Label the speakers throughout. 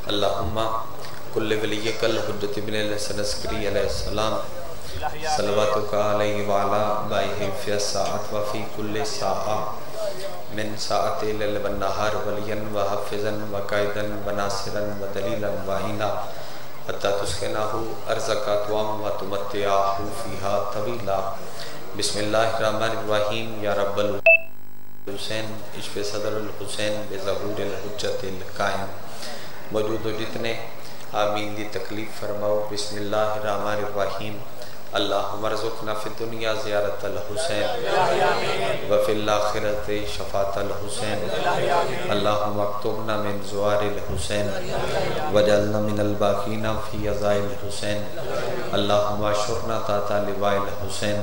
Speaker 1: اللہم کل ولیک الحجت ابن الحسن عسکری علیہ السلام صلواتک علیہ وعلا بائہ فی الساعت وفی کل ساعہ من ساعت لیل والنہار ولیا وحفظا وقائدا وناصرا ودلیلا وعینا حتی تسکناہو ارزقا توام وتمتعاہو فیہا طویلا بسم اللہ الرحمن الرحیم یا رب الحسین اشف صدر الحسین بظہور الحجت القائم موجود و جتنے آمین دی تکلیف فرماؤ بسم اللہ الرحمن الرحیم اللہم ارزقنا فی الدنیا زیارت الحسین وفی الاخرت شفاعت الحسین اللہم اکتبنا من زوار الحسین وجعلنا من الباقین فی عزاء الحسین اللہم اشرنا تاتا لواء الحسین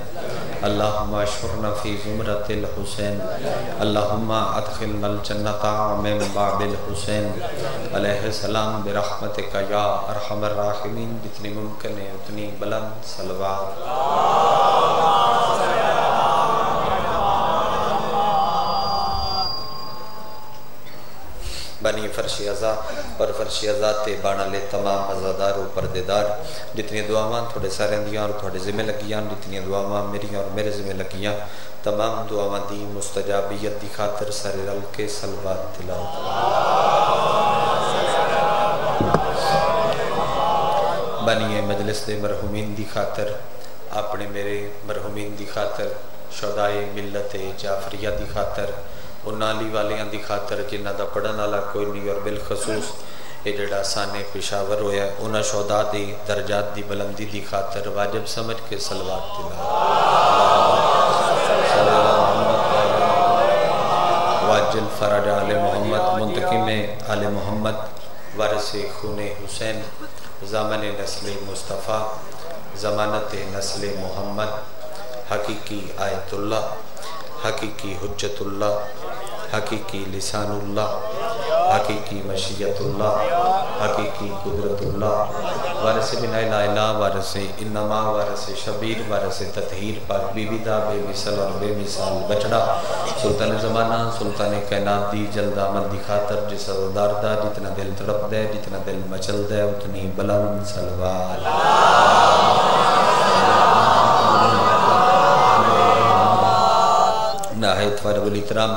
Speaker 1: اللہم اشرنا فی زمرت الحسین اللہم ادخلنا الجنت من باب الحسین علیہ السلام برحمتک یا ارحم الراحمین جتنی ممکن ہے اتنی بلند صلوات بنی فرش ازا پر فرش ازاتے بانا لے تمام ازادار و پردیدار جتنی دعاوان تھوڑے سارے دیاں اور تھوڑے ذمہ لگیاں جتنی دعاوان میری اور میرے ذمہ لگیاں تمام دعاوان دی مستجابیت دی خاطر سر رل کے صلوات تلاوت بنی مجلس دے مرحومین دی خاطر اپنے میرے مرحومین دی خاطر شہدائے ملت جعفریہ دی خاطر انالی والیاں دی خاطر جنہ دا پڑھن والا کوئی نہیں اور بالخصوص یہ جڑا سانے پشاور ہویا ہے انہاں شہداء دی درجات دی بلندی دی خاطر واجب سمجھ کے صلوات واجل فرج آل محمد منتقم آل محمد وارث خون حسین زامن نسل مصطفیٰ ضمانت نسل محمد حقیقی آیت اللہ حقیقی حجت اللہ حقیقی لسان اللہ حقیقی مشیت اللہ حقیقی قدرت اللہ وارث بن الہ الہ وارث انما وارث شبیر وارث تطہیر پاک بی بی دا بے مثل اور بے مثال بچڑا سلطان زمانہ سلطان کائنات دی جلد آمد دی خاطر جس عزدار دا جتنا دل تڑپ دے جتنا دل مچل دے اتنی بلند صلوات نہایت فارغ الاحترام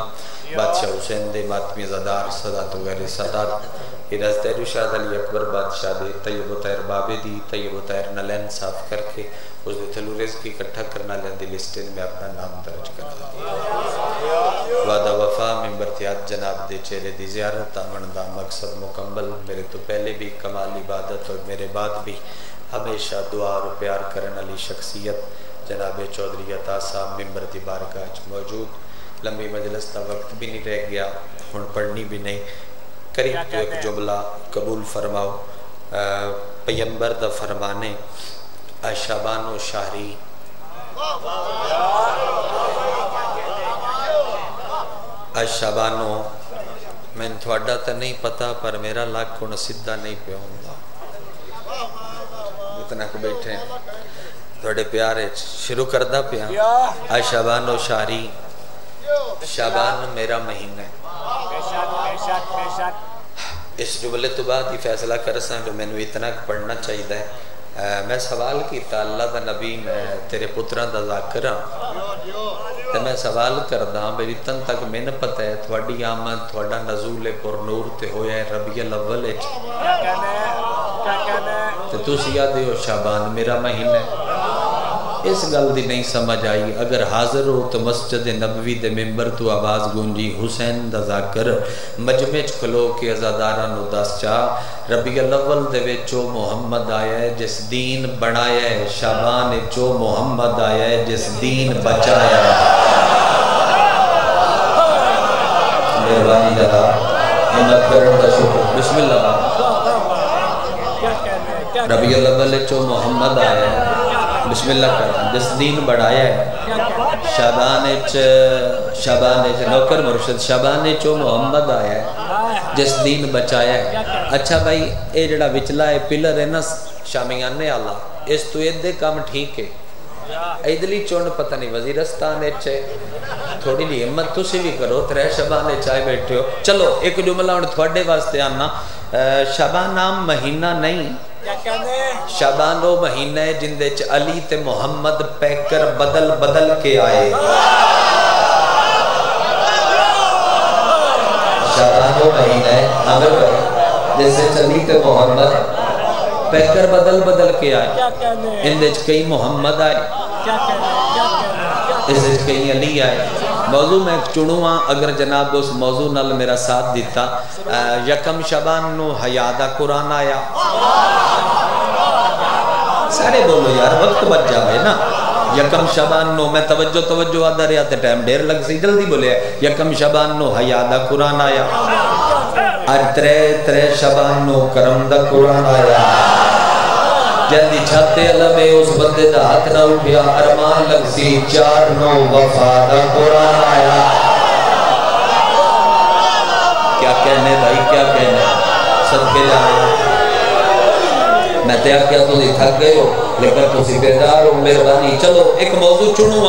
Speaker 1: بادشاہ حسین دے ماتمی زدار صدات و غیر صدات ارز تیر شاہد علی اکبر بادشاہ دے طیب و طیر بابے دی طیب و طیر نلین صاف کر کے اس دے تلوریز کی کٹھا کرنا لین دی لسٹن میں اپنا نام درج کرا دیا وعدہ وفا ممبرتیات جناب دے چہرے دی زیارت آمن دا مقصد مکمل میرے تو پہلے بھی کمال عبادت اور میرے بعد بھی ہمیشہ دعا اور پیار کرن علی شخصیت جناب چودھری عطا صاحب ممبر دی بارگاہ موجود لمبی مجلس تا وقت بھی نہیں رہ گیا ہن پڑھنی بھی نہیں قریب تو ایک جملہ قبول فرماؤ پیمبر دا فرمانے شابان و شہری شابانو میں تھوڑا تا نہیں پتا پر میرا لاکھ کون سدھا نہیں پہ ہوں گا اتنا کو بیٹھے تھوڑے پیارے شروع کردہ پہ ہاں شابان و شہری شابان میرا مہینہ ہے اس جملے تو بعد ہی فیصلہ کر ساں کہ میں نے اتنا پڑھنا چاہیے ہے میں سوال کیتا اللہ دا نبی میں تیرے پتران دا ذاکرہ تو میں سوال کردہ میری تن تک میں نے پتہ ہے تھوڑی آمد تھوڑا نزول پر نور تے ہویا ہے ربیع الاول تو تُس یاد ہو شابان میرا مہینہ ہے اس گل دی نہیں سمجھ آئی اگر حاضر ہو تو مسجد نبوی دے ممبر تو آواز گونجی حسین دا ذاکر مجمع کھلو کے ازادارہ نو دس چاہ ربیع الاول دے وچو محمد آیا ہے جس دین بنایا ہے شابان چو محمد آیا ہے جس دین بچایا ہے مہربانی جدا ہمت کرن دا شکر بسم اللہ ربیع الاول چو محمد آیا ہے بسم اللہ کرنا جس دین بڑھایا ہے شابان نوکر مرشد شابان چو محمد آیا ہے جس دین بچایا ہے اچھا بھائی اے جڑا وچلا ہے پلر ہے نا شامیانے اللہ اس تو یہ دے کام ٹھیک ہے ادلی چون پتہ نہیں وزیرستان ہے تھوڑی لی ہمت تسی بھی کرو ترے شبان چائے بیٹھے ہو چلو ایک جملہ ان تھوڑے واسطے آنا شبان نام مہینہ نہیں شبان وہ مہینہ ہے جن دے علی تے محمد پیکر بدل بدل کے آئے شبان وہ مہینہ ہے اگر جیسے علی تے محمد پیکر بدل بدل کے آئے ان دے کئی محمد آئے اس دے کئی علی آئے موضوع میں چنوں اگر جناب اس موضوع نال میرا ساتھ دیتا یکم شبان نو حیادہ قرآن آیا سارے بولو یار وقت بچ جاوے نا یکم شبان نو میں توجہ آدھا رہا تے ٹائم دیر لگ سی جلدی بولے یکم شبان نو حیادہ قرآن آیا اور ترے شبان نو کرم دا قرآن آیا جلدی چھاتے علمے اس بندے دا ہاتھ نہ اٹھیا ارمان لگ سی 4 نو وفا دا قرآن آیا کیا کہنے بھائی کیا کہنے صدقے جانا میں تیار کیا تو نہیں تھک گئے ہو لیکن تو سی بیدار ہو مہربانی چلو ایک موضوع چنوں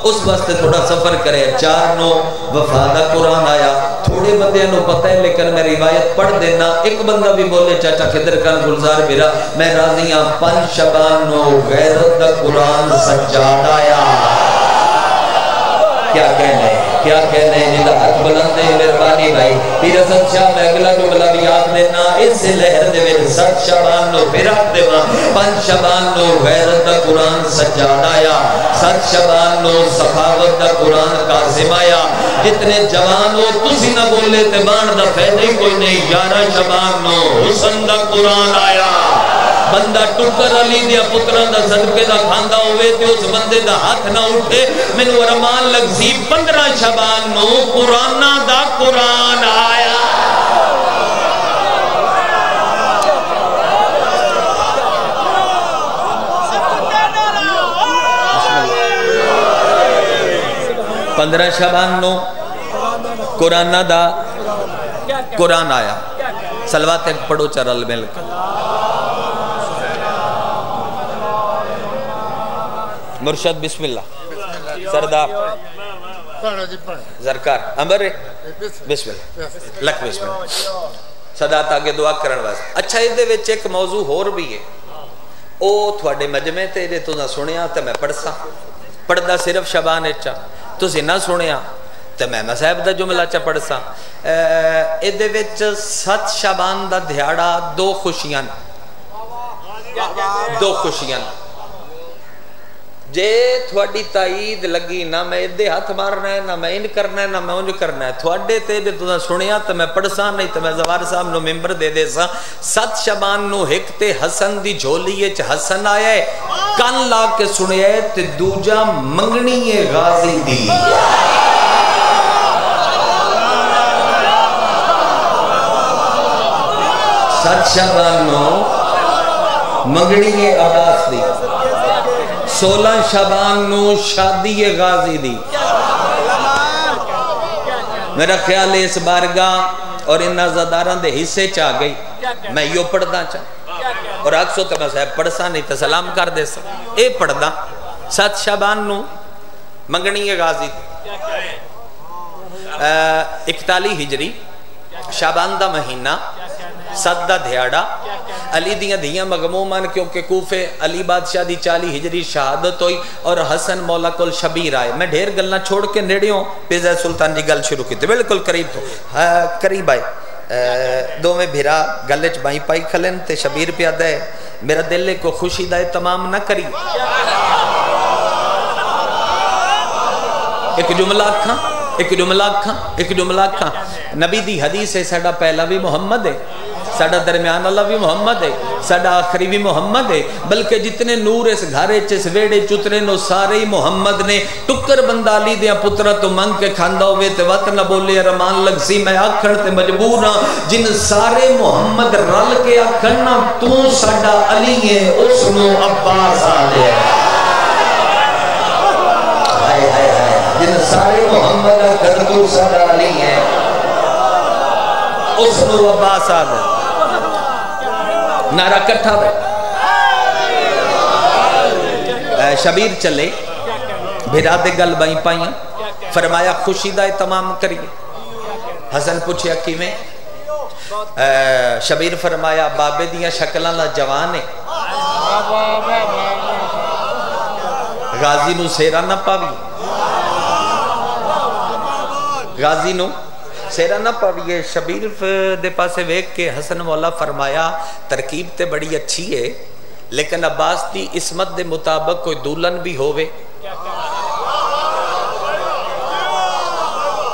Speaker 1: اس واسطے تھوڑا سفر کرے 4 نو وفا دا قرآن آیا تھوڑے بندے نو پتہ ہے لیکن میں روایت پڑھ دینا ایک بندہ بھی بولے چاچا خضر خان گلزار میرا میں راضی ہاں 5 شبان نو غیرت دا قرآن سجاد آیا کیا کہنے جنہا حق بلند ہے مہربانی بھائی پیر حسن شاہ میں اگلا جملہ بھی یاد دینا اس سے لہر دے وچ 7 شبان نو پھر رکھ دیواں 5 شبان نو غیرت دا قرآن سجاد آیا 7 شبان نو سخاوت دا قرآن قاسم آیا جتنے جوان ہو تسی نہ بولے تے بان دا فائدہ ہی کوئی نہیں 11 شبان نو حسن دا قرآن آیا بندہ ٹکر علی دیا پتران دا صدقے دا کھاندہ ہوئے تے اس بندے دا ہاتھ نہ اٹھے میں نے ورمان لگ سی 15 شبان نو قرآن دا قرآن آیا پندرہ شبان نو قرآن دا قرآن آیا سلوات ایک پڑھو چرل مل کر مرشد بسم اللہ سردار زرکار امبر بسم اللہ لکھ بسم اللہ صدات آگے دعا کرن واسطے اچھا یہ وچ ایک موضوع ہور بھی ہے او تھوڑے مجمع تے جے تو نہ سنیا تے میں پڑھسا پڑھدا صرف شبان اچھا تو نہ سنیا تے میں صاحب دا جملہ چا پڑھسا یہ وچ 7 شبان دا دھیاڑا 2 خوشیاں جے تھوڑی تائید لگی نہ میں ادھے ہاتھ مارنا ہے نہ میں ان کرنا ہے نہ میں انج کرنا ہے تھوڑے تے جے تو سنیا تو میں پڑھسا نہیں تو میں زوار صاحب نو ممبر دے دے سا 7 شبان نو ایک تے حسن دی جھولی اچ حسن آیا ہے کان لا کے سنیا ہے تے دوجا منگنی غازی دی سات شبان نو منگنی عباس دی 16 شبان نو شادی غازی دی میرا خیال ہے اس بارگاہ اور ان نازداران دے حصے چاہ گئی میں یوں پڑھنا چاہ اور اکسو تو میں صاحب پڑھسا نہیں تو سلام کر دے سا اے پڑھنا 7 شبان نو منگنی غازی دی 41 ہجری شابان دا مہینہ 7 دا دھیاڑا علی دیاں دیاں مغمومان کیونکہ کوفے علی بادشاہ دی 40 ہجری شہادت ہوئی اور حسن مولا کل شبیر آئے میں ڈھیر گلنا چھوڑ کے نیڑیوں پیزہ سلطان جی گل شروع کی تھی بالکل قریب تو قریب آئے دو میں بھیرا گلچ بائیں پائی کھلن تے شبیر پیادہ ہے میرا دل کو خوشی دائے تمام نہ کری ایک جملہ کھاں نبی دی حدیث ہے ساڑا پہلا بھی محمد ہے ساڑا درمیان اللہ بھی محمد ہے ساڑا آخری بھی محمد ہے بلکہ جتنے نور اس گھارے چس ویڑے چترے نو سارے ہی محمد نے ٹکر بندالی دیا پترہ تو منگ کے کھاندہ ہوئے تے وقت نہ بولے رمان لگ سی میں آکھڑ تے مجبور ہاں جن سارے محمد رل کے آکھڑنا تو ساڑا علی ہے اس نو عباس آلے جن سارے محمد آکھڑ تو ساڑا علی ہے اس نو عباس آلے نعرہ کٹھا بے شبیر چلے بھرا دے گل بائی پائیں فرمایا خوشی دا اہتمام کریے حسن پوچھیا کی میں شبیر فرمایا بابے دیاں شکلان لا جوان ہے غازی نو سیرا نہ پاوی غازی نو سیرا نہ پاوی شبیر دے پاسے ویک کے حسن مولا فرمایا ترکیب تے بڑی اچھی ہے لیکن عباس دی اسمت دے مطابق کوئی دولن بھی ہووے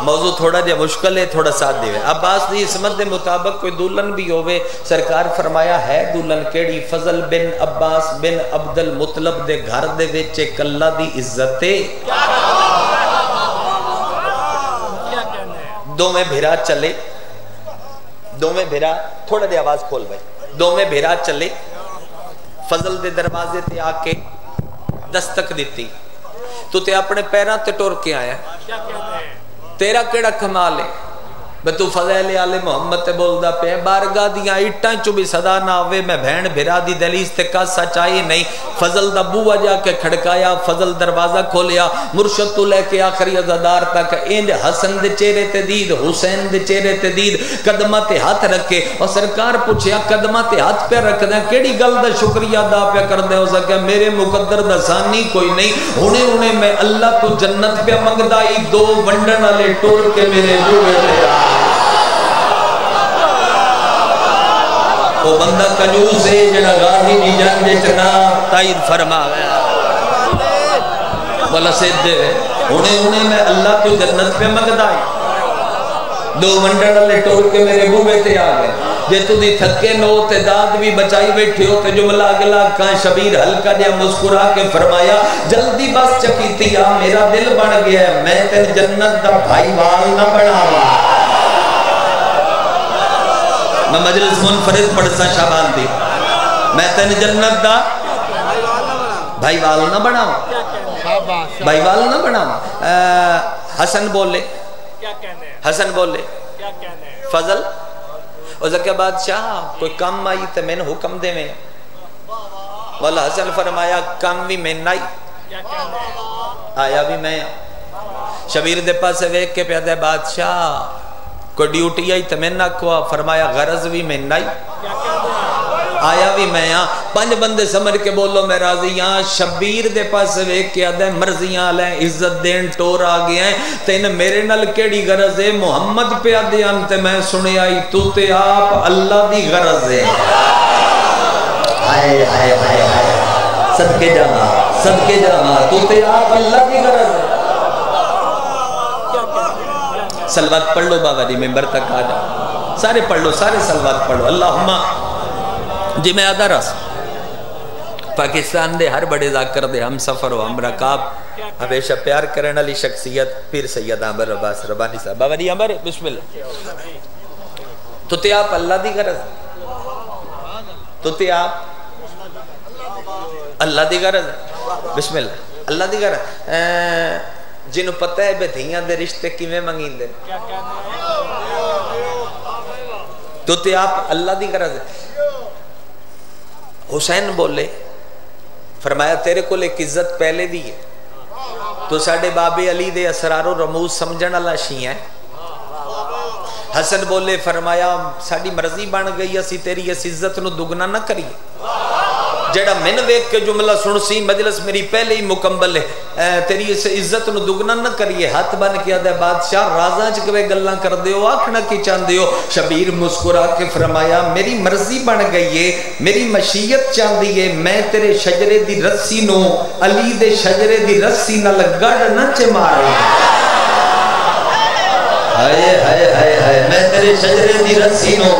Speaker 1: موضوع تھوڑا جا مشکل ہے تھوڑا ساتھ دیوے عباس دی اسمت دے مطابق کوئی دولن بھی ہووے سرکار فرمایا ہے دولن کیڑی فضل بن عباس بن عبد المطلب دے گھر دے ویچے کلہ دی عزتے دو میں بھیرا چلے دو میں بھیرا تھوڑا دے آواز کھول بھائی دو میں بھیرا چلے فضل دے دروازے تے آکے دستک دیتی تو تے اپنے پیران تے ٹور کے آیا تیرا کیڑا کمال ہے بے تو فضل آل محمد تے بول دا پہ بارگاہ دیاں اٹھائیں چو بھی صدا نہ ہوئے میں بہن بھرا دی دلیس تے کا سچائی نہیں فضل دا بوہ جا کے کھڑکایا فضل دروازہ کھولیا مرشد تو لے کے آخری ازادار تک اینڈ حسن دے چہرے تے دید حسین دے چہرے تے دید قدمہ تے ہاتھ رکھے اور سرکار پوچھیا قدمہ تے ہاتھ پہ رکھ دیں کیڑی گل دا شکریہ دا پہ کر دیں ہو سکے میرے مقدر دا ثانی کوئی نہیں ہونے میں اللہ تو جنت پہ منگدائی دو ونڈن والے ٹور کے میرے بوئے دے وہ بندہ کنجوس ہے جنہ غازی دی جنگ جتنا تائید فرما گیا بلا سید دے انہیں میں اللہ تو جنت پہ مگدائی دو ونڈن والے ٹور کے میرے بوئے تے آگئے جے تو دی تھکے نو تے داد بھی بچائی بیٹھے ہو تے جملہ اگلا کان شبیر ہلکا دیا مسکرا کے فرمایا جلدی بس چکیتی آ میرا دل بن گیا ہے میں تے جنت دا بھائی وال نہ بناوا میں مجلس منفرد پڑھسا شابان دی میں تین جنت دا بھائی وال نہ بناؤں بھائی وال نہ بناؤں حسن بولے حسن بولے فضل اور زکیہ بادشاہ کوئی کم آئی تو میں نے حکم دے میں والا حسن فرمایا کم بھی میں نائی آیا بھی میں شبیر دے پاس ویک کے پیادے بادشاہ کوئی ڈیوٹی آئی تو میں نہ کوا فرمایا غرض بھی میں نائی آیا بھی میں پانچ بندے سمجھ کے بولو میں راضی یہاں شبیر دے پاس ویک کے آدھے مرضیاں لیں عزت دین ٹور آگئے ہیں تین میرے نل کیڑی غرض ہے محمد پہ آدھے انتے میں سنے آئی تو تے آپ اللہ دی غرض ہے آئے آئے آئے آئے صدقے جانا تو تے آپ اللہ دی غرض ہے سلوات پڑھ لو بابا جی ممبر تک آ جاؤ سارے پڑھ لو سارے سلوات پڑھ لو اللہم جی میں آدھا رس پاکستان دے ہر بڑے ذاکر دے ہم سفر و ہم رکاب ہمیشہ پیار کرنے والی شخصیت پیر سید عامر عباس ربانی صاحب بابا جی عامر بسم اللہ تو تے آپ اللہ دی غرض تو تے آپ اللہ دی غرض بسم اللہ اللہ دی غرض جنہوں پتہ ہے بے دھیاں دے رشتے کیویں منگین دے تو تے آپ اللہ دی غرض ہے حسین بولے فرمایا تیرے کو ایک عزت پہلے دی ہے تو ساڑھے بابے علی دے اسرار و رموز سمجھن اللہ شیئں حسن بولے فرمایا ساڑھی مرضی بن گئی اسی تیری اس عزت نو دگنا نہ کریے جڑا میں نے ویک کے جملہ سن سی مجلس میری پہلے ہی مکمل ہے تیری اس عزت نو دگنا نہ کریے ہاتھ بن کیا دے بادشاہ رازاں چکوے گلاں کر دیو آکھنا کی چاند دیو شبیر مسکرا کے فرمایا میری مرضی بن گئی ہے میری مشیت چاند دیئے میں تیرے شجرے دی رسی نو علی دے شجرے دی رسی نہ لگڑ نہ چمارا ہائے ہائے ہائے ہائے میں تیرے شجرے دی رسی نو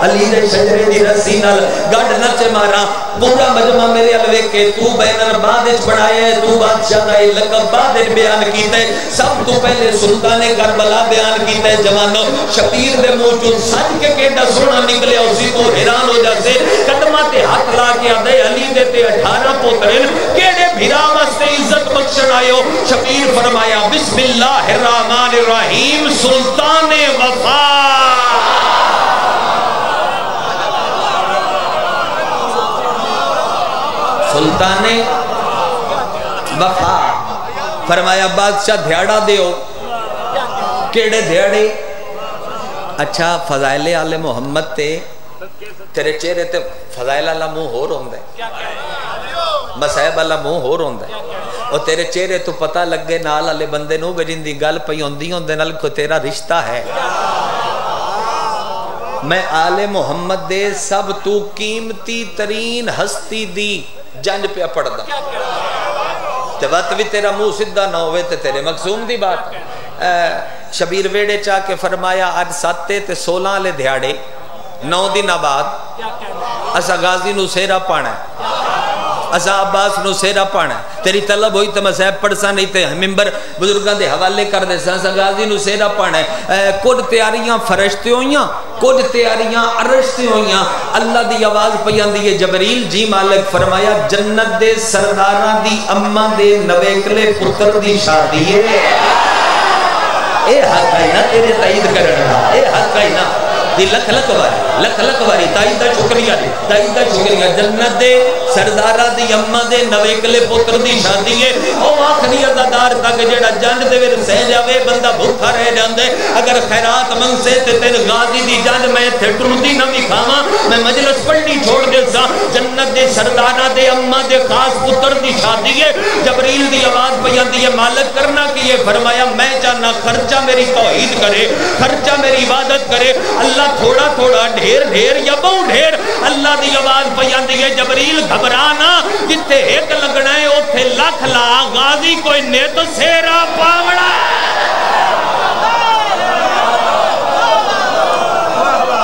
Speaker 1: علی دے شجرے دی رسی نال گڑ نچے مارا پورا مجمع میرے الوے کے تو بینر بادش بڑھائے ہے تو بادشاہ دائی لقب بادش بیان کیتے سب تو پہلے سلطان کربلا بیان کیتے جوانو شبیر دے موجود سج کے کیڑا سونا نکلے اسی تو حیران ہو جاتے قدمہ تے ہاتھ لا کے آدھے علی دے تے 18 پوترین کیڑے بھیرا واسطے عزت بخشن آئے ہو شبیر فرمایا بسم اللہ الرحمن الرحیم سلطان وفا سلطان وفا فرمایا بادشاہ دھیاڑا دیو کیڑے دھیاڑے اچھا فضائل آل محمد تے تیرے چہرے تے فضائل اللہ منہ ہو رہا ہے مسائب اللہ منہ ہو رہا ہے اور تیرے چہرے تو پتہ لگے نال والے بندے نو جن دی گل پئی ہوندی ہوندے نال کو تیرا رشتہ ہے میں آل محمد دے سب تو قیمتی ترین ہستی دی جنج پہ پڑھ دا تے وقت بھی تیرا منہ سدھا نہ ہوئے تے تیرے مقصوم دی بات شبیر ویڑے چاہ کے فرمایا آج 7 تے 16 لے دھیاڑے 9 دن بعد اسا غازی نو سیرا پانا ہے اسا عباس نو سیرا پانا ہے تیری طلب ہوئی تو میں صاحب پڑھسا نہیں تے ممبر بزرگان دے حوالے کر دے اسا غازی نو سیرا پانا ہے کچھ تیاریاں فرشتے ہوئیاں کچھ تیاریاں عرشتے ہوئیاں اللہ دی آواز پیان دیئے جبریل جی مالک فرمایا جنت دے سردارہ دی اماں دے نویکلے پتر دی شادی ہے اے حق ہے نا تیرے تائید کرنا اے حق ہے نا دی لکھ لکھ واری تائید دا شکریہ دی تائید دا شکریہ جنت دے سردارہ دی اممہ دے نویکلے پتر دی شادی ہے او آخری عزادار تک جیڑا جنج دے ویر سہ جاوے بندہ بھوکھا رہ جاندے اگر خیرات منگ سے تے تین غازی دی جنج میں تھے ٹرودی نہ بھی کھاما میں مجلس پڑھنی چھوڑ دے سا جنت دے سردارہ دے اممہ دے خاص پتر دی شادی ہے جبریل دی آواز بیان دی مالک کرنا کیے فرمایا میں چاہنا خرچہ میری توحید کرے خرچہ میری عبادت کرے اللہ تھوڑا تھوڑا ڈھیر ڈھیر یا بہو ڈھیر اللہ دی آواز بیان دی جبریل گھبرانا جتے ایک لگنا ہے اوتھے لکھ لا غازی کوئی نیت سیرا پاوڑا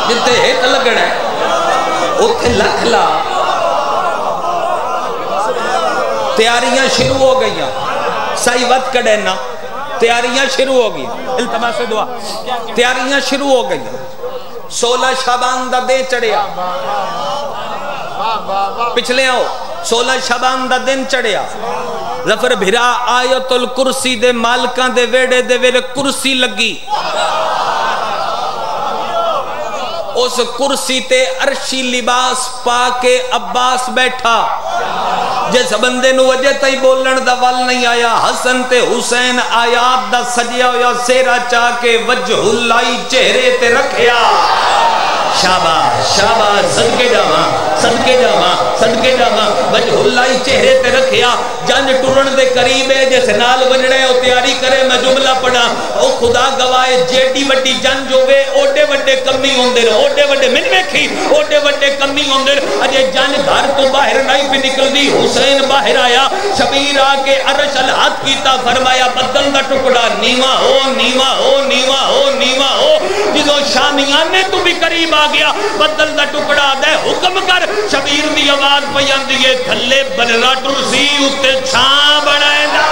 Speaker 1: جتے ایک لگنا ہے اوتھے لکھ لا تیاریاں شروع ہو گئیاں صحیح وقت کڑینا تیاریاں شروع ہو گئی التماس دعا تیاریاں شروع ہو گئیاں 16 شعبان دا دے چڑھیا پچھلے آؤ 16 شعبان دا دن چڑھیا ظفر بھرا آیت الکرسی دے مالکان دے ویڑے دے ویڑے کرسی لگی اس کرسی تے عرشی لباس پا کے عباس بیٹھا جس بندے نو وجہ تائی بولن دا وال نہیں آیا حسن تے حسین آیات دا سجیا یا سیرا چاہ کے وجہ اللہ چہرے تے رکھیا شاباش شاباش صدقے جاواں صدقے جاواں صدقے جاواں وجہ اللہ چہرے تے رکھیا جنج ٹرن دے قریب ہے جس نال وجڑے او تیاری کرے میں جملہ پڑھا او خدا گواہے جیڈی وڈی جنج ہوے اوڈے وڈے کمی ہوندے نے اوڈے وڈے من ویکھی اوڈے وڈے کمی ہوندے اجے جنج گھر تو باہر نہیں پہ نکلدی حسین باہر آیا شبیر آ کے عرش الحد کیتا فرمایا بدن دا ٹکڑا نیواں ہو نیواں ہو نیواں ہو نیواں ہو جدوں شامیانے تو بھی قریب آ گیا بدل دا ٹکڑا دے حکم کر شبیر دی آواز پیان دیئے تھلے بنرا ٹرسی اتے چھاں بڑھائے دا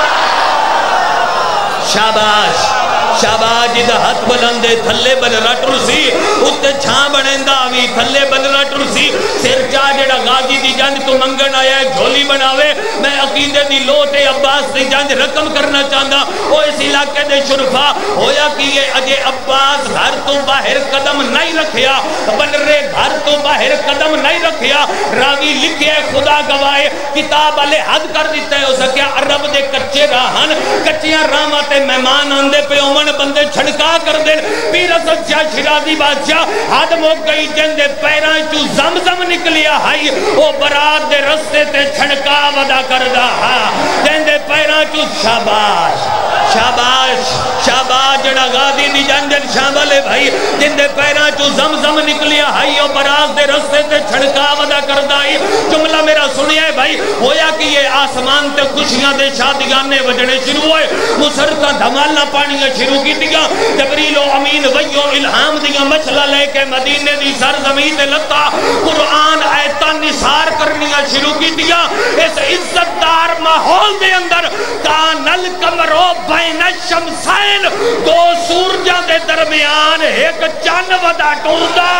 Speaker 1: شاباش شاباش جدہ ہاتھ بلندے تھلے بنرا ٹرسی اتے چھاں بڑھائے دا آوی تھلے بنرا ٹرسی سر چاہ جڑا غازی دی جنج تو منگن آیا ہے جھولی بناوے میں عقیدے دی لوٹے عباس دی جنج رقم کرنا چاہتا او اس علاقے دے شرفا ہویا کہ یہ اجے عباس گھر تو باہر قدم نہیں رکھیا بنرے گھر تو باہر قدم نہیں رکھیا راوی لکھے خدا گواہے کتاب علی حد کر دیتا ہے اسا کیا عرب دے کچے راہن کچیاں رامات مہمان آندے پہ امن بندے چھڑکا کر دیں پیر اسد شاہ شرازی بادشاہ حد موک گئی جن دے پیران چو زمزم نکلیا ہائی او برات دے رستے تے چھڑکا ودا کردہ جن دے پیران چو شاباش شاباش شاباش جڑا غازی دی جنجن شامل ہے بھائی جن دے پیران چو زمزم نکلیا ہائی او برات دے رستے تے چھڑکا ودا کردہ جملہ میرا سنیا ہے بھائی ہویا کہ یہ آسمان تے خوشیاں دے شادیانے وجڑے شروع ہوئے مسرکہ دھمالنا پانیاں شروع کی دیا جبریل و امین ویو الہام دیا مچھلا لے کے مدینے دی سرزمین دے لتا قرآن آیتاں نثار کرنیاں شروع کی دیا اس عزت دار ماحول دے اندر کانل کمرو بین الشمسین دو سورجاں دے درمیان ایک چند ودا ٹوردہ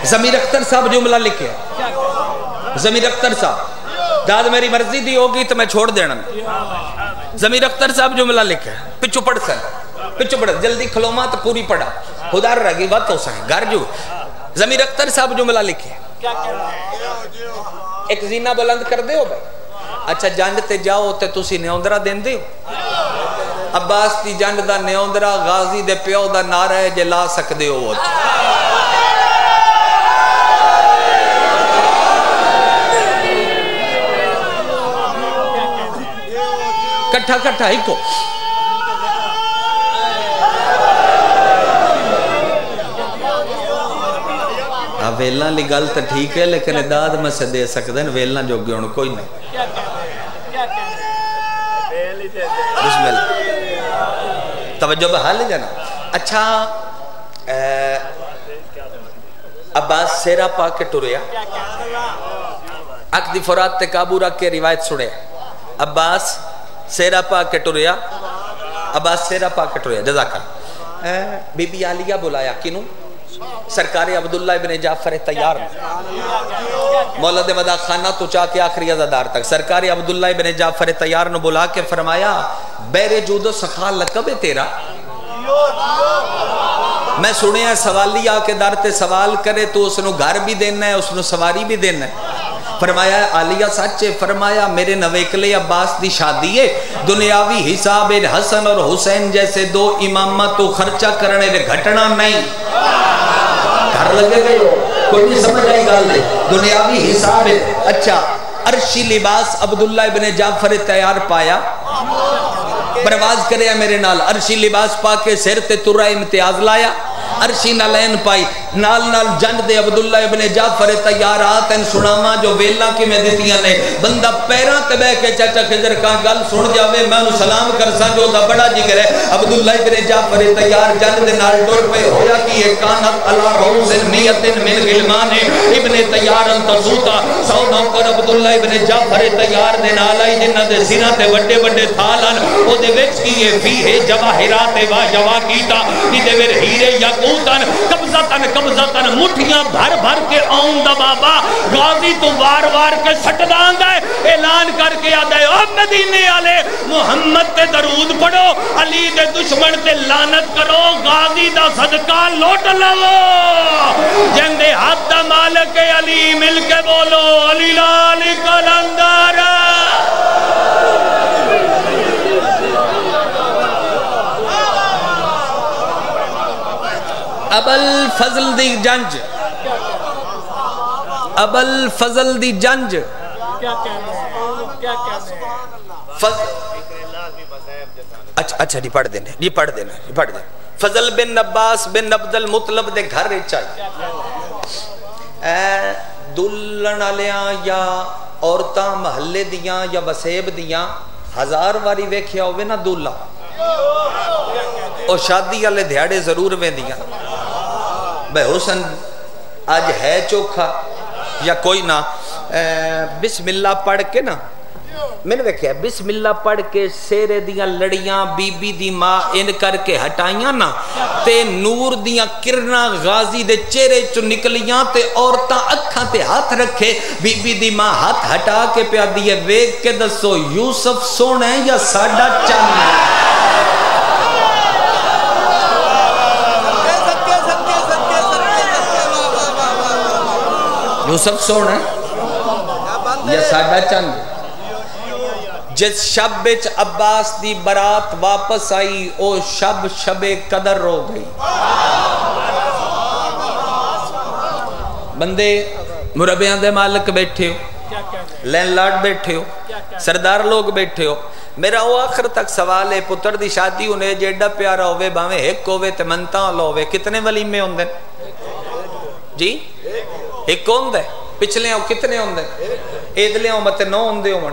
Speaker 1: ضمیر اختر صاحب جملہ لکھے ضمیر اختر صاحب داد میری مرضی دی ہوگی تو میں چھوڑ دینا ضمیر اختر صاحب جملہ لکھا ہے پچھو پڑھ سن پچھو پڑھ جلدی کھلوما تو پوری پڑھا خدا رگی بات ہو سائیں گھر جو ضمیر اختر صاحب جملہ لکھے ایک زینہ بلند کر دے ہو بھائی اچھا جنڈ تے جاؤ تے تسی نیوندرہ دین دے ہو عباس دی جنڈ دا نیوندرہ غازی دے پیو دا نعرہ ہے جے لا سک دے ہو کٹھا کٹھا ہی کو ویلنا لی گل تا ٹھیک ہے لیکن اداد میں سے دے سکتے ہیں ویلنا جو گیا انہوں کوئی نہیں بسم اللہ توجہ بحال ہے جانا اچھا عباس سیرہ پا کے ٹوریا عقد فرات تے قابو رکھ کے روایت سڑے عباس سیرہ پا کے ٹوریا عباس سیرہ پا کے ٹوریا جزاکہ بی بی عالیہ بلایا کنوں سرکار عبداللہ ابن جعفر تیار مولد مدہ خانہ تو چاہ کے آخری ازادار تک سرکار عبداللہ ابن جعفر تیار نے بلا کے فرمایا بیر جود و سخا لقب ہے تیرا میں سنے ہیں سوالی آکے دار تے سوال کرے تو اس نے گھر بھی دینا ہے اس نے سواری بھی دینا ہے فرمایا عالیہ سچے فرمایا میرے نویکلے عباس دی شادی ہے دنیاوی حساب حسن اور حسین جیسے دو امامہ تو خرچہ کرنے دے گھٹنا نہیں گھر لگے گئے ہو کوئی نہیں سمجھ آئی گال دے دنیاوی حساب ہے اچھا عرشی لباس عبداللہ ابن جعفر تیار پایا پرواز کرے میرے نال عرشی لباس پا کے سر تے ترہ امتیاز لایا عرشی نالین پائی نال نال جنڈ دے عبداللہ ابن جعفر تیارات ان سناما جو ویلہ کی میں دیتیاں نے بندہ پیران تے بے کے چاچا خضر کا گل سن جاوے میں انہوں سلام کرسا جو دا بڑا جی کرے عبداللہ ابن جعفر تیار جنڈ دے نال ٹوڑ پہ ہویا کی ایک کانت اللہ روز نیت من غلمان ابن تیارن تزوتا سو نوکر عبداللہ ابن جعفر تیار دے نال آئی جنہ دے سینہ تے وڈے وڈے تھالن او دے وچ کی یہ فی ہے جواہرات وا جوا کیتا کی دے ور ہیرے یاقوتن قبضتن مٹھیاں بھر بھر کے آؤں دا بابا غازی تو وار وار کے سٹ دان دے اعلان کر کے آدھے او مدینے آلے محمد تے درود پڑھو علی دے دشمن تے لانت کرو غازی دا صدقہ لوٹ لو جن دے حد دا مالک علی مل کے بولو علی لالی کلندر ابل فضل دی جنج ابل فضل دی جنج اچھا نہیں پڑھ دینا فضل بن عباس بن عبد المطلب دے گھر چاہیے دلن آلیاں یا عورتاں محلے دیاں یا وسیب دیاں ہزار واری ویکھیا ہوئے نا دلہ اور شادی والے دھیاڑے ضرور میں دیاں بے حسن آج ہے چوکھا یا کوئی نہ بسم اللہ پڑھ کے نا میں نے دیکھا بسم اللہ پڑھ کے سیرے دیاں لڑیاں بی بی دی ماں ان کر کے ہٹائیاں نا تے نور دیاں کرنا غازی دے چہرے چو نکلیاں تے عورتاں اکھاں تے ہاتھ رکھے بی بی دی ماں ہاتھ ہٹا کے پیا دیئے ویک کے دسو یوسف سونا ہے یا ساڑھا چاند ہے یوسف سونا ہے یا ساڑھا چند جس شب بچ عباس دی برات واپس آئی او شب شب قدر رو گئی بندے مربیاں دے مالک بیٹھے ہو لین لارڈ بیٹھے ہو سردار لوگ بیٹھے ہو میرا وہ آخر تک سوال ہے پتر دی شادی انہیں جیڑا پیارا ہوئے باویں ایک ہوئے تے منتا ہوئے کتنے ولیمے ہوندے جی ایک کون دے پچھلے ہوں کتنے ہوں دے ایدلے ہوں مت 9 ہوں دے ہوں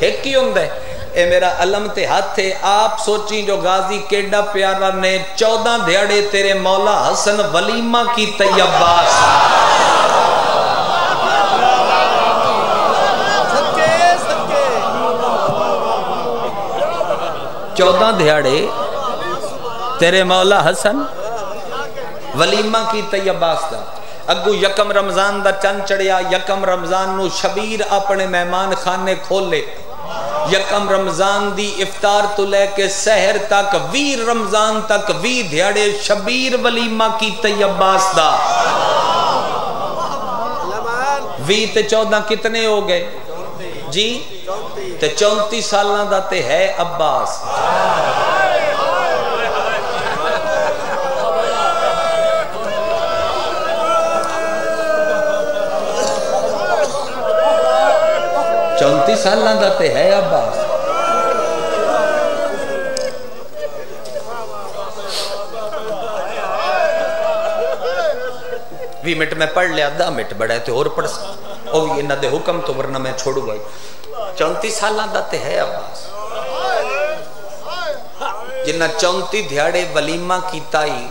Speaker 1: ایک ہی ہوں دے اے میرا علم تے ہاتھ تھے آپ سوچیں جو غازی کیڈا پیارا نے 14 دھیاڑے تیرے مولا حسن ولیمہ کی طیباس 14 دھیاڑے تیرے مولا حسن ولیمہ کی طیباس دا اگو یکم رمضان دا چند چڑیا یکم رمضان نو شبیر اپنے مہمان خانے کھول لے یکم رمضان دی افطار تو لے کے سحر تک 20 رمضان تک 20 دھیاڑے شبیر ولیمہ کی تی عباس دا 20 تے 14 کتنے ہو گئے جی تے 34 سالاں دا تے ہے عباس سالاں دا تے ہے عباس بھی منٹ میں پڑھ لیا 10 منٹ بڑا ہے تو اور پڑھ سکتا او یہ نہ دے حکم تو ورنہ میں چھوڑوں گا 34 سالاں دا تے ہے عباس جنہ 34 دھیاڑے ولیمہ کیتا ہی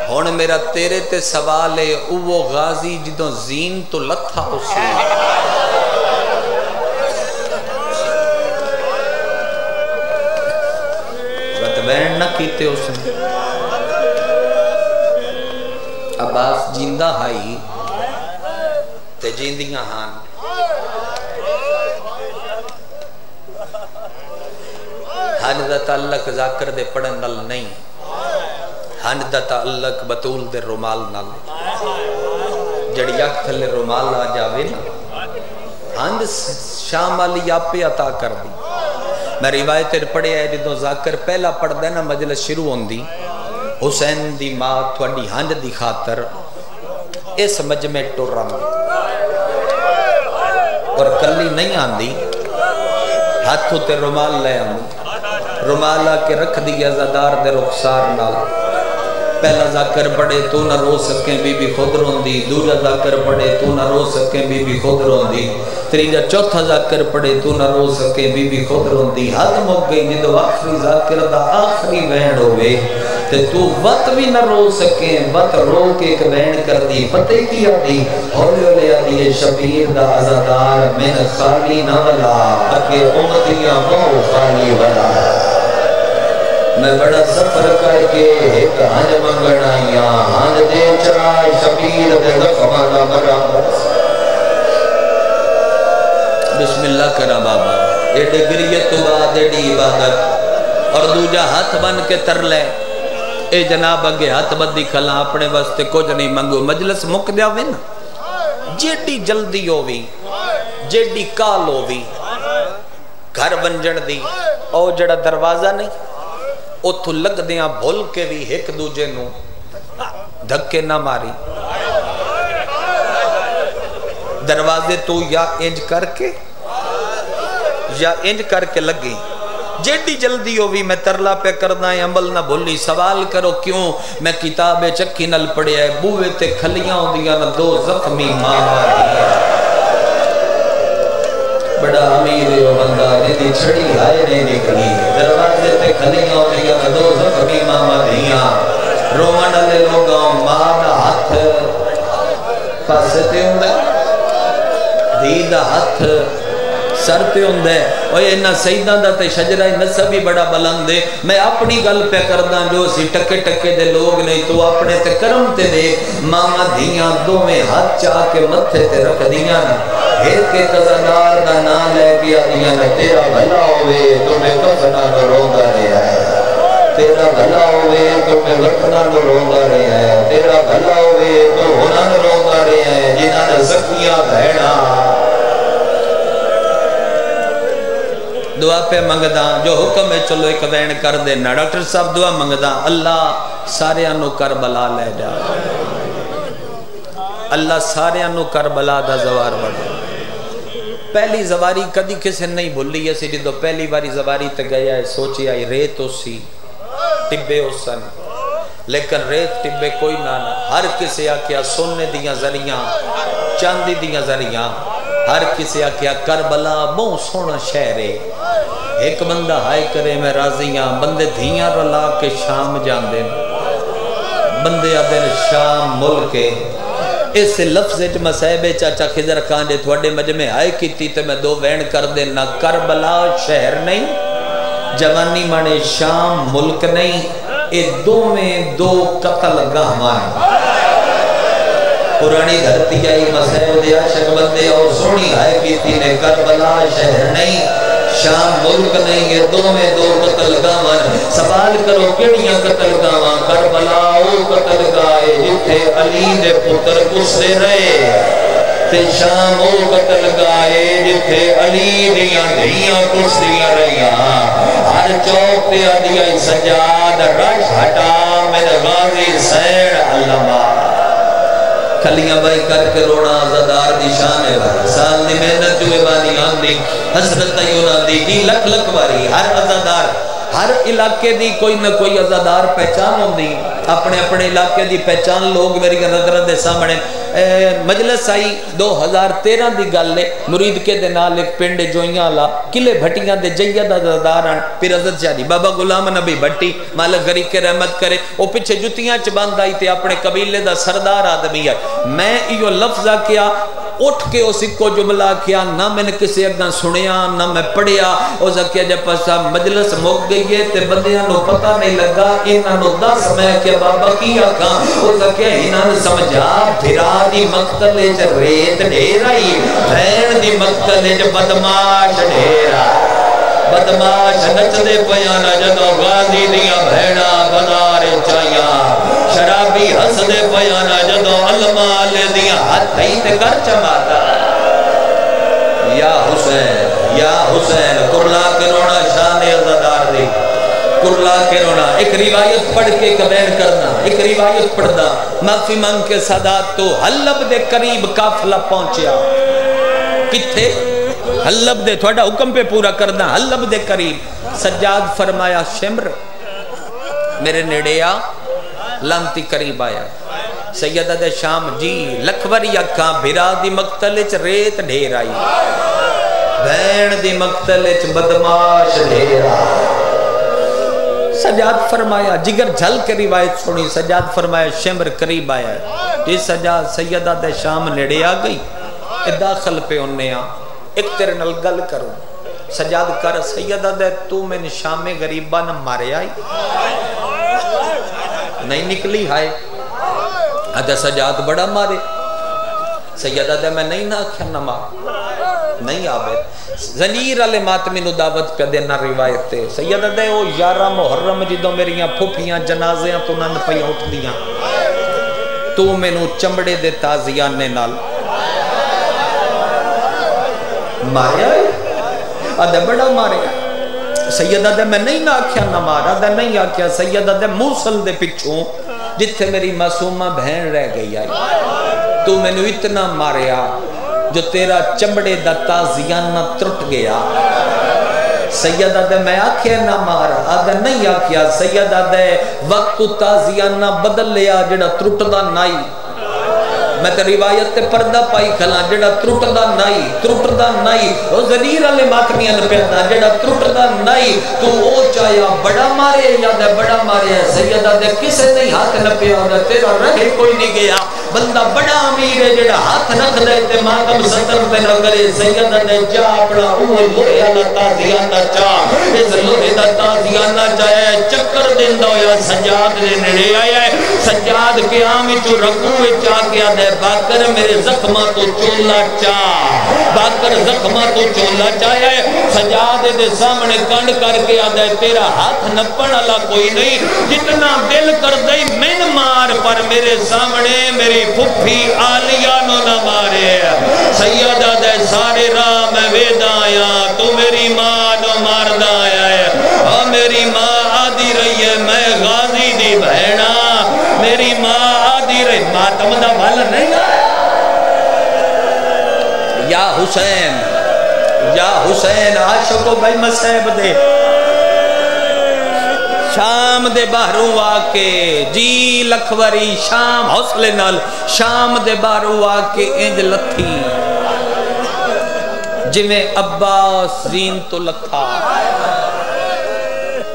Speaker 1: ہون میرا تیرے تے سوال ہے او غازی جدوں زین تو لتھا اسی وین نہ کیتے اس نے عباس جیندہ ہائی تے جیندیاں ہاں ہن دا تعلق ذاکر دے پڑھن نال نہیں ہن دا تعلق بطول دے رومال نال جڑی اک تھلے رومال آ جاوے نا ہن شام والی آپے عطا کر دی میں روایت پڑھے ہے جدوں ذاکر پہلا پڑھ دینا مجلس شروع ہوندی حسین دی ماں تھوڑی ہنج دی خاطر اس مجمع ٹورا میں اور کلی نہیں آندی ہاتھوں تے رومال لے آندی رومال آ کے رکھ دی عزادار دے رخسار نال پہلا ذاکر پڑھے تو نہ رو سکیں بی بی خود روندی دوجا ذاکر پڑھے تو نہ رو سکیں بی بی خود روندی تریجا چوتھا ذاکر پڑھے تو نہ رو سکیں بی بی خود روندی حد مک گئی جدو آخری ذاکر دا آخری وین ہوئے تے تو وقت بھی نہ رو سکیں وقت رو کے ایک وین کر دی پتہ کی آدھی ہولے ہولے آدھی شبیر دا عزادار من خالی نہ ولا اکے امتیاں مو خالی ولا میں بڑا سفر کر کے ایک ہنج منگنائیاں ہنج دے چرائے شبیر دے دفمانا برابر بسم اللہ کرا بابا ایڈے گریت تو بعد ایڈی عبادت اور دوجا ہاتھ بن کے تر لے اے جناب اگے ہاتھ بدی کھلا اپنے واسطے کچھ نہیں منگو مجلس مک دیا وے نا جیڈی جلدی ہووی جیڈی کال ہووی گھر بنجن دی او جڑا دروازہ نہیں اتھو لگ دیاں بھول کے بھی ایک دوجے نو دھکے نہ ماری دروازے تو یا انج کر کے لگی جیڈی جلدی ہوئی میں ترلا پہ کرنا ہے عمل نہ بھولی سوال کرو کیوں میں کتاب چکی نل پڑھیا ہے بوے تے کھلیاں ہوں دیا نہ دو زخمی ماما دیا بڑا امیر ہے وہ بندہ جدی چھڑی آئے نہیں نکلی دروازے تے کھلیاں ہوں دیا نہ دو زخمی ماما دیا رومن لے لوگاں ماں دا ہاتھ پاسے تے ہوں دے دیدہ ہاتھ سر پہ ہوں دے اور انہا سیدان دا تے شجرہ نصبی بڑا بلند دے میں اپنی گل پہ کردہ جو سی ٹکے ٹکے دے لوگ نہیں تو اپنے تے کرم تے دے ماما دھیاں دو میں ہاتھ چاہ کے متھے تے رکھ دیاں نا ایک کے قضادار دا نام لے گیا دیاں نا تیرا بھلا ہوئے تمہیں کفنا نہ روگا رہا ہے تیرا بھلا ہوئے تمہیں لکھنا نہ روگا رہا ہے تیرا بھلا ہوئے تو ہونا نہ روگا رہا ہے جنہاں نے زکیاں بھیڑا دعا پہ منگدہ جو حکم ہے چلو ایک وین کر دینا ڈاکٹر صاحب دعا منگدہ اللہ سارے انو کربلا لے جا اللہ سارے انو کربلا دا زوار بڑھا پہلی زواری کدی کسی نہیں بھولی ہے سی جدو پہلی باری زواری تے گیا ہے سوچی آئی ریت ہو سی ٹبے ہو سن لیکن ریت ٹبے کوئی نہ ہر کسی آکیا سونے دیاں ذریعہ چاندی دیاں ذریعہ ہر کسی آکیا کربلا بہت سونا شہر ہے ایک بندہ ہائے کرے میں راضیاں بندے دھیاں رلا کے شام جان دیں بندے آدھیں شام ملکے اس لفظ مسائب چاچا خضر خان جے تھوڑے مجمع آئے کیتی تے میں دو وین کر دینا کربلا شہر نہیں جوانی مانے شام ملک نہیں اے دو میں دو قتل گاہ مانے پرانی دھرتی آئی مسائب دے عاشق بندے اور سونی آئے کیتی نے کربلا شہر نہیں شام ملک نہیں ہے دو میں دو قتل گاون سوال کرو کیڑیاں قتل گاواں کربلا او قتل گائے جتھے علی دے پتر گسے رہے تے شام او قتل گائے جتھے علی دیاں دھیاں کسیاں رہیاں ہر چوک تے آدیا سجاد رش ہٹا میرے غازی سین علمہ کھلیاں بائی کر کے رونا عزادار دی شان ہے بھائی سال دی محنت جو بانی آندی حسرت تیون آندی کی لکھ لکھ باری ہر عزادار ہر علاقے دی کوئی نہ کوئی عزادار پہچان ہوندی اپنے اپنے علاقے دی پہچان لوگ میری نظر دے سامنے مجلس آئی 2013 دی گل لے مرید کے دے نال ایک پنڈ جوئیاں لا قلعے بھٹیاں دے جید عزاداران پھر عزت جانی بابا غلام نبی بھٹی مالک غریب کے رحمت کرے وہ پیچھے جتیاں چباند آئی تے اپنے قبیلے دا سردار آدمی ہے میں یہ لفظہ کیا اٹھ کے اس کو جملہ کیا نہ میں نے کسی اگاں سنیا نہ میں پڑھیا اس کیا جب پسا مجلس موک گئی ہے تے بندیاں نو پتہ نہیں لگا انہاں نو 10 میں کہ بابا کیا کہاں اس کیا انہاں نے سمجھا بھرا دی مقتلے چ ریت ڈھیرائی بھین دی مقتلے چ بدماش ڈھیرا بدماش نچ دے پیانا جدو غازی دیا بھیڑا بازار چاہیا شرابی ہس دے پیانا جدو علماء لے دیا ہاتھ ہی تے کر چماتا یا حسین کرلا کے رونا شان عزادار دی کرلا کے رونا ایک روایت پڑھ کے کبین کرنا ایک روایت پڑھنا معافی مانگ کے سادات تو حلب دے قریب قافلہ پہنچیا کتھے حلب دے تھوڑا حکم پہ پورا کرنا حلب دے قریب سجاد فرمایا شمر میرے نیڑیا لانتی قریب آیا سیدہ دے شام جی لکھوری اکھاں بھرا دی مقتلچ ریت ڈھیر آئی بین دی مقتلچ بدماش ڈھیر آئی سجاد فرمایا جگر جھل کے روایت سنی سجاد فرمایا شمر قریب آیا جی سجاد سیدہ دے شام نیڑے آ گئی داخل پہ انہیں آ ایک تیرے نل گل کرو سجاد کر سیدہ دے تو میں نے شام غریبہ نہ مارے آئی نہیں نکلی ہائے ادھا سجاد بڑا مارے سیدہ دے میں نہیں نہ کیا نہ مار نہیں آبید زنیر علی ماتمی نو دعوت پہ دینا روایت تے سیدہ دے او 11 محرم جدو میریاں پھوپیاں جنازیاں تو نن پہ اٹھ دیاں تو میں نو چمڑے دے تازیان نے نال ماریا ادھا بڑا ماریا سیدہ دے میں نہیں نہ آکھیا نہ مارا دے نہیں آکھیا سیدہ دے موصل دے پچھوں جتھے میری معصومہ بہن رہ گئی آئی تو میں نے اتنا ماریا جو تیرا چمڑے دا تازیانہ ترٹ گیا سیدہ دے میں آکھیا نہ مارا آدھا نہیں آکھیا سیدہ دے وقت تازیانہ بدل لیا جڑا ترٹ دا نائی میں تے روایت تے پردہ پائی کھلا جڑا ترٹدا نائی او زنیر علی ماتمیاں پہندا جڑا ترٹدا نائی تو او چایا بڑا مارے یا دے بڑا مارے سیدہ دے کسے نہیں ہاتھ نہ پیا تیرا رہے کوئی نہیں گیا بندہ بڑا امیر ہے جڑا ہاتھ رکھ دے تے ماتم ستم تے نہ کرے سیدہ نے جا اپنا او لوہے والا تازیانہ چا اس لوہے دا تازیانہ چایا چکر دیندا ہویا سجاد دے نیڑے آیا سجاد قیام وچ رکوع وچ آ کے دے باکر میرے زخمہ تو چولا چا باکر زخمہ تو چولا چایا سجاد دے سامنے کنڈ کر کے آدھے تیرا ہاتھ نپن والا کوئی نہیں جتنا دل کر دے میں مار پر میرے سامنے میری پھپھی آلیہ نو نہ مارے سیدہ دے سارے راہ میں ویدہ آیا تو میری ماں نو ماردہ آیا ہے اور میری ماں آدھی رہی ہے میں غازی دی بہنا میری ماں آدھی رہی ماتم دا بھل نہیں آیا یا حسین عاشقو بھائی مسیب دے شام دے باہروں آکے جی لکھوری شام حوصلے نال شام دے باہروں آکے انج لتھی جویں عباس زین تو لتھا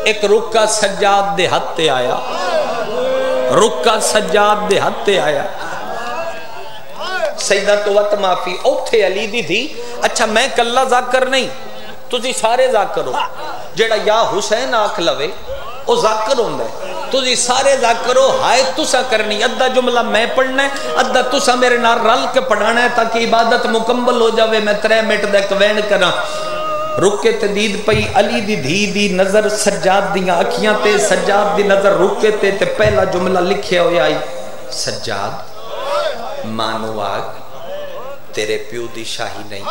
Speaker 1: ایک رکا سجاد دے ہتھے آیا رکا سجاد دے ہتھے آیا سیدہ تو وقت معافی اوتھے علی دی تھی اچھا میں کلہ ذاکر نہیں تُسی سارے ذاکر ہو جیڑا یا حسین آکھ لوے او ذاکر ہوندہ ہے تُسی سارے ذاکر ہو ہائے تُسا کرنی ادھا جملہ میں پڑھنا ہے ادھا تُسا میرے نار رل کے پڑھانا ہے تاکہ عبادت مکمل ہو جاوے میں 3 منٹ دے کوین کرنا رکے تے دید پئی علی دی دھی دی نظر سجاد دیاں اکھیاں تے سجاد دی نظر رکے تے پہلا جملہ لکھے ہویا آئی سجاد مانو آگ تیرے پیو دی شاہی نہیں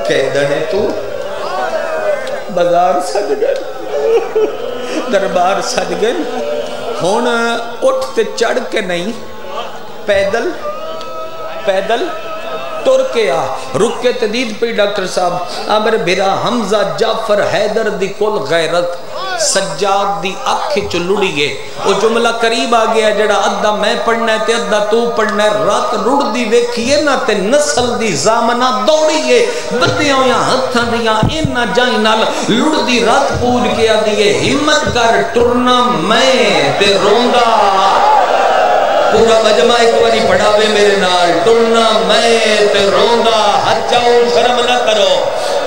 Speaker 1: کہہ دنے تو بازار سج گئے دربار سج گئے ہون اٹھ تے چڑھ کے نہیں پیدل ٹر کے آ رکے تدید پہ ڈاکٹر صاحب عامر بھرا حمزہ جعفر حیدر دی کل غیرت سجاد دی آنکھ چ لڑیے وہ جملہ قریب آ گیا جڑا ادھا میں پڑھنا ہے تے ادھا تو پڑھنا ہے رات رڑ دی ویکھیے نا تے نسل دی زامنہ دوڑیے بدیاں یا ہتھاں دیاں اینا جائیں نال لڑ دی رات پوج کے آ دیئے ہمت کر ٹرنا میں تے روندا پورا مجمع ایک باری پڑھاوے میرے نال ٹرنا میں تے روندا ہاتھ جاؤ شرم نہ کرو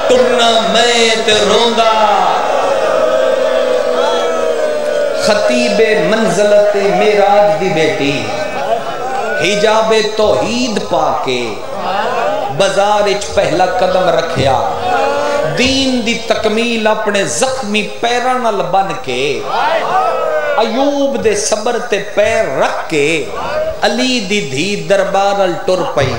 Speaker 1: ٹرنا میں تے روندا خطیب منزلت معراج دی بیٹی حجاب توحید پا کے بازار اچ پہلا قدم رکھیا دین دی تکمیل اپنے زخمی پیراں نال بن کے ایوب دے صبر تے پیر رکھ کے علی دی دھی دربار ال ٹر پئی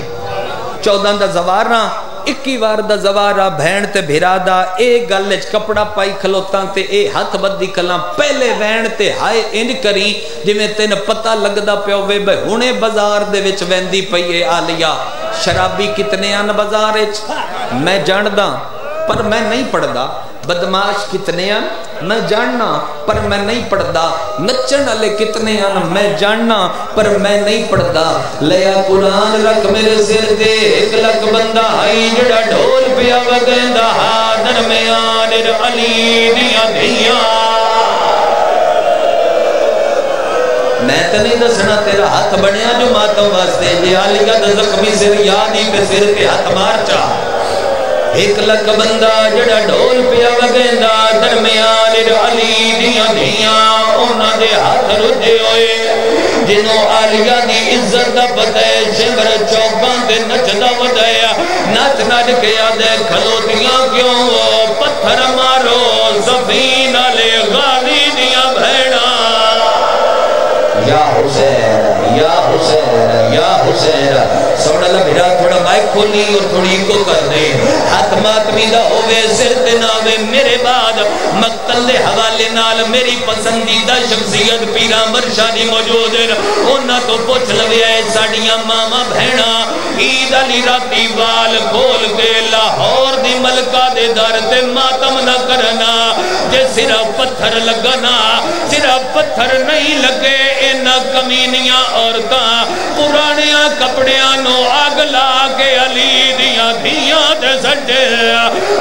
Speaker 1: 14 دا زوارا 21 وار دا زوارا بھین تے بھرا دا اے گل وچ کپڑا پائی کھلوتاں تے اے ہاتھ بدی کلاں پہلے وین تے ہائے انج کری جویں تین پتہ لگدا پیا ہوے بے ہنے بازار دے وچ ویندی پئی اے عالیہ شرابی کتنے ان بازار وچ میں جاندا پر میں نہیں پڑھدا بدماش کتنے ہیں میں جاننا پر میں نہیں پڑھدا نچن والے کتنے ہیں میں جاننا پر میں نہیں پڑھدا لیا قرآن رکھ میرے سر دے 1 لاکھ بندہ ہائی جڑا ڈھول پیا وگیندا درمیان علی دیاں دھیاں میں تے نہیں دسنا تیرا ہاتھ بنیا جو ماتم واسطے جے علی دا زخمی سر یاد ہی پہ سر تے ہاتھ مار چا 1 لاکھ بندہ جڑا ڈھول پیا وگیندا درمیان علی دیاں دھیاں انہاں دے ہاتھ رجے ہوئے جنوں عالیہ دی عزت دا پتہ ہے شمر چوکاں تے نچدا ودایا نچ نچ کے آدھے کھلوتیاں کیوں پتھر مارو زمین والے غازی دیاں بھیڑاں یا حسین یا حسین یا حسین سوڑا لبھرا تھوڑا مائک کھولی اور تھوڑی کو کر دے ہاتھ ماتمی دا ہوئے سر تناوے میرے بعد مقتل دے حوالے نال میری پسندیدہ شخصیت پیرا مرشادی موجود ہے انہا تو پوچھ لوے آئے ساڑیاں ماما بھینا عید علی راتی وال کھول کے لاہور دی ملکہ دے دار تے ماتم نہ کرنا جے صرف پتھر لگنا صرف پتھر نہیں لگے اینا کمینیاں عورتاں پرانیاں کپڑیاں نو آگ لا کے علی دیاں دھیاں دے سجے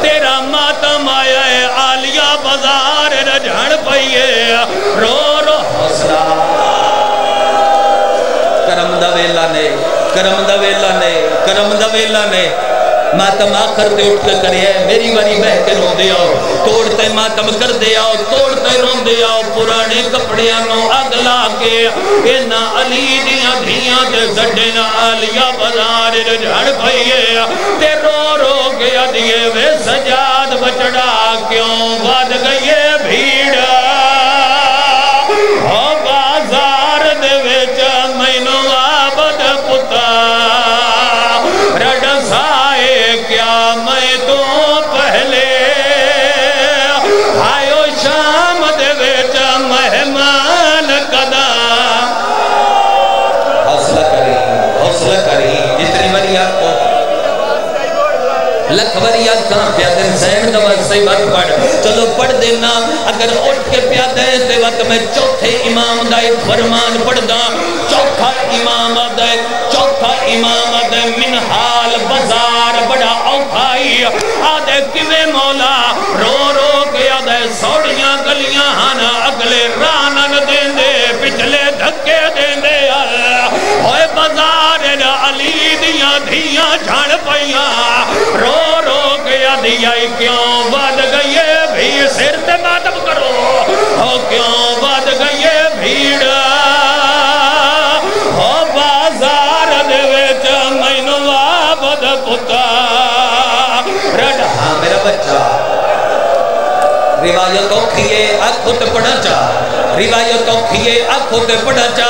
Speaker 1: تیرا ماتم آیا ہے عالیہ بازار رجھن پئیے رو رو حوصلہ کرم دا ویلا نے کرم دا ویلا نے کرم دا ویلا نے ماتم آخر تے اٹھ کے کرے میری واری بہ کے رو دے آؤ توڑتے ماتم کر دے آؤ توڑتے رو دے آؤ پرانے کپڑیاں نو اگلا کے اینا علی دیاں دھیاں تے زڈینا عالیہ بازار رجھڑ پئیے تے رو رو کے دیئے وے سجاد بچڑا کیوں بد گئیے بھیڑ ہو بازار دے وچ مینوں آبد پتا رڈ سائے کیا میں تو پہلے آئیو شام دے وچ مہمان کدا حوصلہ کری جتنی بری آپ کو لکھ وریات کہاں پیادے زین دور سے بات پڑھ چلو پڑھ دینا اگر اٹھ کے پیادے تے وقت میں چوتھے امام دائے فرمان پڑھ دا چوتھا امام دائے منحال بازار بڑا اوکھائی آدھے کیوے مولا رو رو کے آدھے سوڑیاں گلیاں ہانا اگلے رانن دیں دے پچھلے دھکے دیں دے ہوئے بازار علی دیاں دھیاں جھڑ پئیاں رو رو کے آدھیاں کیوں بد گئیے بھی سر تے ماتم کرو ہو کیوں بد گئیے بھیڑ روایتوں کھیے آنکھوں تے پڑھا چا روایتوں کھیے آنکھوں تے پڑھا چا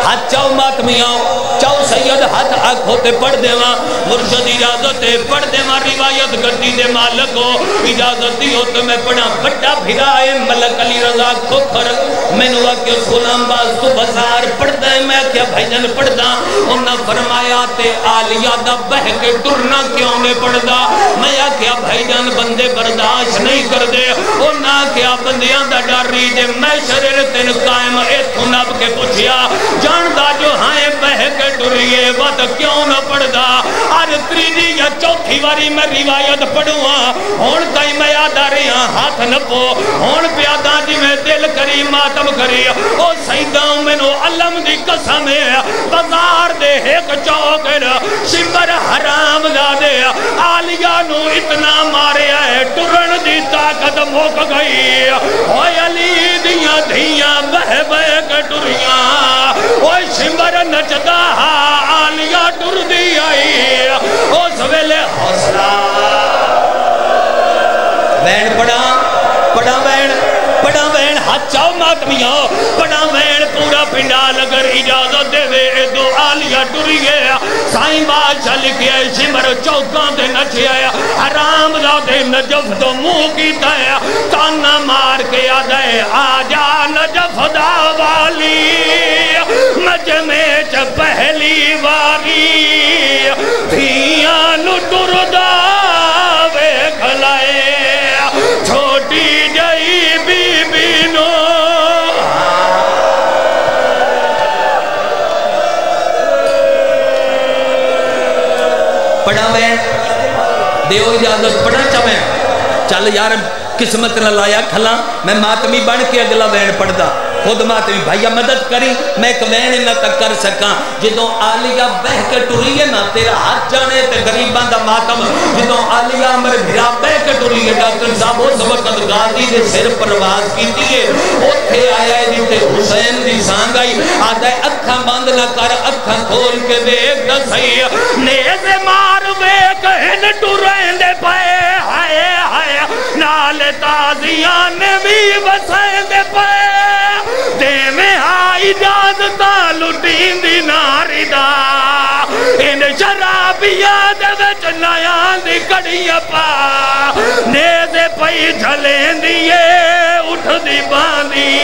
Speaker 1: ہاتھ چاو ماتمیاں چاو سید ہاتھ آنکھوں تے پڑھ دیواں مرشد اجازت پڑھ دیواں روایت گدی دے مالک ہو اجازت دی ہو تو میں پڑھا بڑا بھرائے ملک علی رضا کھوکھر میں نے کہ غلام باز تو بازار پڑھ دے میں کیا بھائی جان پڑھ دا انہاں فرمایا تے آلیہ دا بہ کے ٹرنا کیوں نے پڑھ دا میں کیا بھائی جان بندے برداشت نہیں کر دے انہاں کیا بندیاں دا ڈاری دے میں شرر تین قائم ایتھوں نب کے پوچھیا جاندہ جو ہائیں بہ کے ٹریے وقت کیوں نہ پڑھ دا آج تریجی یا چوتھی واری میں روایت پڑھوا ہون کئی میں یاد آ رہی ہاں ہاتھ نپو ہون پیادا جی میں دل کری ماتم کری او سیداں میں نو علم دی قسم ہے بازار دے ایک چوکر شمبر حرام دے آلیہ نو اتنا مارے آئے ٹرن دی طاقت موک گئی اوہ علی دیاں دھیاں بہ بہ کے ٹریاں اوہ شمبر نچدا آلیہ ٹر دی آئی او سویلے حوصلہ وین پڑا وین ہاتھ چاو ماتمیاں پڑا وین پورا پنڈال اگر اجازت دے وے دو آلیہ ٹری گیا سائیں بادشاہ لکھے شمر چوکاں دے نچے آیا حرام دا دے نجف تو منہ کی تایا تانا مار کے آدھے آجا نجف دا والی مجمع چ پہلی واری دھیاں لٹر دا وے کھلائے چھوٹی جائی بی بی نو پڑھا میں دیو اجازت پڑھا چاہیں چل یار قسمت نہ لایا کھلا میں ماتمی بن کے اگلا وین پڑھ دا خود ماتمی بھائیہ مدد کری میں ایک وین نہ تک کر سکاں جدوں آلیہ بہ کے ٹریے نا تیرا ہاتھ جانے تے غریبان دا ماتم جدوں آلیہ امر بھرا بہ کے ٹریے ڈاکٹر صاحب اس وقت غازی دے سر پرواز کی دیئے اوتھے آیا ہے جتے حسین دی سانگ آئی آدھا ہے اکھاں بند نہ کر اکھاں کھول کے دیکھ دا صحیح نیز مار بیک ہن ٹرین دے پائے ہائے ہائے نال تازیان بھی بسائے دے پائے دے میں آئی اجازتا لٹین دی ناری دا ان شرابیاں دے وچ نیاں دی کڑیاں پا نیزے پئی جھلین دیئے اٹھ دی باندی